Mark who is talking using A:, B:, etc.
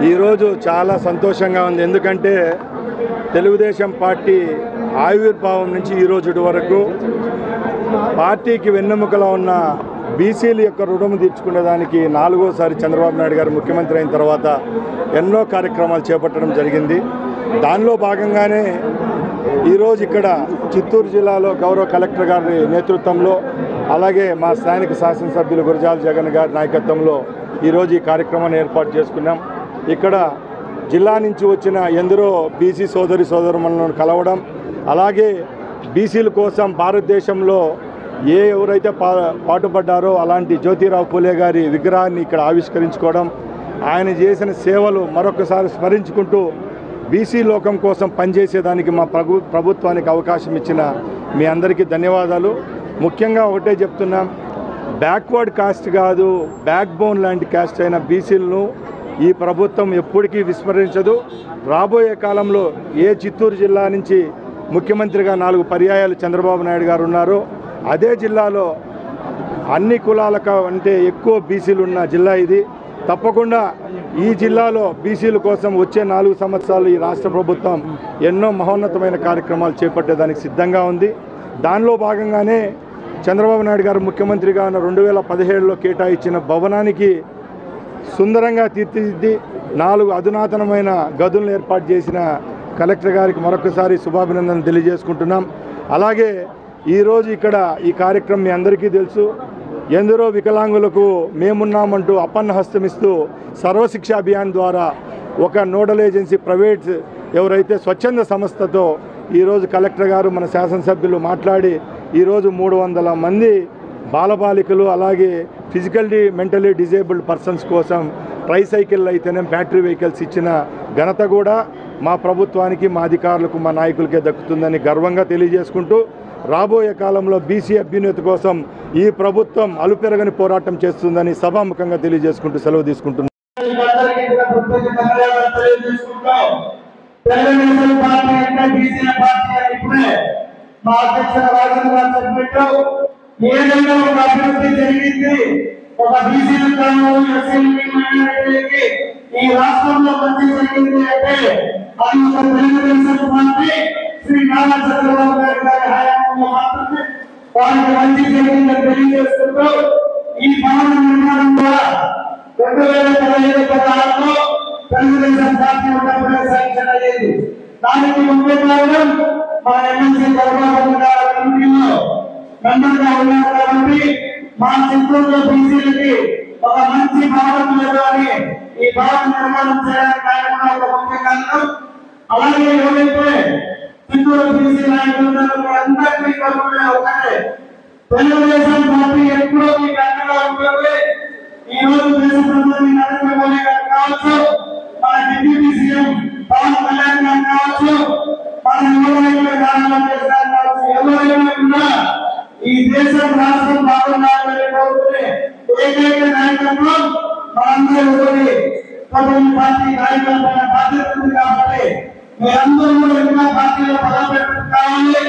A: ఈరోజు చాలా సంతోషంగా ఉంది. ఎందుకంటే తెలుగుదేశం పార్టీ ఆవిర్భావం నుంచి ఈ రోజు వరకు పార్టీకి వెన్నెముకలో ఉన్న బీసీల యొక్క రుణము తీర్చుకునేదానికి 4వసారి చంద్రబాబు నాయుడు గారు ముఖ్యమంత్రి అయిన తర్వాత ఎన్నో కార్యక్రమాలు చేపట్టడం జరిగింది. దానిలో భాగంగానే ఈరోజు ఇక్కడ చిత్తూరు జిల్లాలో గౌరవ కలెక్టర్ గారి నేతృత్వంలో, అలాగే మా స్థానిక శాసనసభ్యులు గురజాల జగన్ గారి నాయకత్వంలో ఈరోజు ఈ కార్యక్రమాన్ని ఏర్పాటు చేసుకున్నాం. ఇక్కడ జిల్లా నుంచి వచ్చిన ఎందరో బీసీ సోదరులను కలవడం, అలాగే బీసీల కోసం భారతదేశంలో ఎవరైతే పాటుపడ్డారో అలాంటి జ్యోతిరావు పూలే గారి విగ్రహాన్ని ఇక్కడ ఆవిష్కరించుకోవడం, ఆయన చేసిన సేవలు మరొకసారి స్మరించుకుంటూ బీసీ లోకం కోసం పనిచేసేదానికి మా ప్రభుత్వానికి అవకాశం ఇచ్చిన మీ అందరికీ ధన్యవాదాలు. ముఖ్యంగా ఒకటే చెప్తున్నాం, బ్యాక్వర్డ్ కాస్ట్ కాదు, బ్యాక్ బోన్ లాంటి కాస్ట్ అయిన బీసీలను ఈ ప్రభుత్వం ఎప్పటికీ విస్మరించదు. రాబోయే కాలంలో చిత్తూరు జిల్లా నుంచి ముఖ్యమంత్రిగా 4 పర్యాయాలు చంద్రబాబు నాయుడు గారు ఉన్నారు, అదే జిల్లాలో అన్ని కులాలకు అంటే ఎక్కువ బీసీలు ఉన్న జిల్లా ఇది. తప్పకుండా ఈ జిల్లాలో బీసీల కోసం వచ్చే 4 సంవత్సరాలు ఈ రాష్ట్ర ప్రభుత్వం ఎన్నో మహోన్నతమైన కార్యక్రమాలు చేపట్టేదానికి సిద్ధంగా ఉంది. దానిలో భాగంగానే చంద్రబాబు నాయుడు గారు ముఖ్యమంత్రిగా ఉన్న 2017లో కేటాయించిన భవనానికి సుందరంగా తీర్చిదిద్ది 4 అధునాతనమైన గదులను ఏర్పాటు చేసిన కలెక్టర్ గారికి మరొకసారి శుభాభినందనలు తెలియజేసుకుంటున్నాం. అలాగే ఈరోజు ఇక్కడ ఈ కార్యక్రమం మీ అందరికీ తెలుసు, ఎందరో వికలాంగులకు మేమున్నామంటూ అప్పన్న హస్తమిస్తూ సర్వశిక్ష అభియాన్ ద్వారా ఒక నోడల్ ఏజెన్సీ ప్రైవేట్ ఎవరైతే స్వచ్ఛంద సంస్థతో ఈరోజు కలెక్టర్ గారు మన శాసనసభ్యులు మాట్లాడి ఈరోజు 300 మంది బాలబాలికలు, అలాగే ఫిజికల్లీ మెంటలీ డిజేబుల్డ్ పర్సన్స్ కోసం ట్రైసైకిల్ అయితేనే బ్యాటరీ వెహికల్స్ ఇచ్చిన ఘనత కూడా మా ప్రభుత్వానికి, మా అధికారులకు, మా నాయకులకే దక్కుతుందని గర్వంగా తెలియజేసుకుంటూ, రాబోయే కాలంలో బీసీ అభ్యున్నతి కోసం ఈ ప్రభుత్వం అలుపెరగని పోరాటం చేస్తుందని సభాముఖంగా తెలియజేసుకుంటూ సెలవు తీసుకుంటున్నాను.
B: ఈ రాష్ట్రంలో మంచి జరిగింది అంటే అది ఒక తెలుగుదేశం పార్టీ శ్రీ నారా చంద్రబాబు నాయుడు గారి హయాంలో మాత్రమే వారికి మంచి జరిగిందని తెలియజేస్తుంటూ, ఈ భవన నిర్మాణం కూడా 2015-16లో తెలుగుదేశం పార్టీ ఉన్నప్పుడే శాంక్షన్ అయ్యేది. దానికి ముఖ్య కారణం మా ఎమ్మెల్సీ చంద్రబాబు గారి కమిటీలో మెంబర్గా ఉన్నారు కాబట్టి మా చిత్తూరులో బీసీలకి ఒక మంచి భవనం లేదని ఈ భవన నిర్మాణం చేయడానికి ఆయన కూడా ఒక ముఖ్య కారణం. అలాగే ఎవరైతే చిత్తూరు బీసీ నాయకులు అందరికీ కాకుండా ఒకటే, తెలుగుదేశం పార్టీ ఎప్పుడూ మీకు అండగా ఉంటుంది. ఈ రోజు దేశ ప్రధాని నరేంద్ర మోదీ గారు కావచ్చు, మన డిప్యూటీ సీఎం పవన్ కళ్యాణ్ గారు కావచ్చు, మన యువనాయకులు నారా లోకేష్ గారు కావచ్చు, ఎవరైనా కూడా ఈ దేశం రాష్ట్రం బాగుండాలని కోరుకునే ఏకైక నాయకత్వం మనందరూ పార్టీ నాయకుల బాధ్యత ఉంది. కాబట్టి మీరందరూ ఇంకా పార్టీలో బలపెట్టు కావాలి.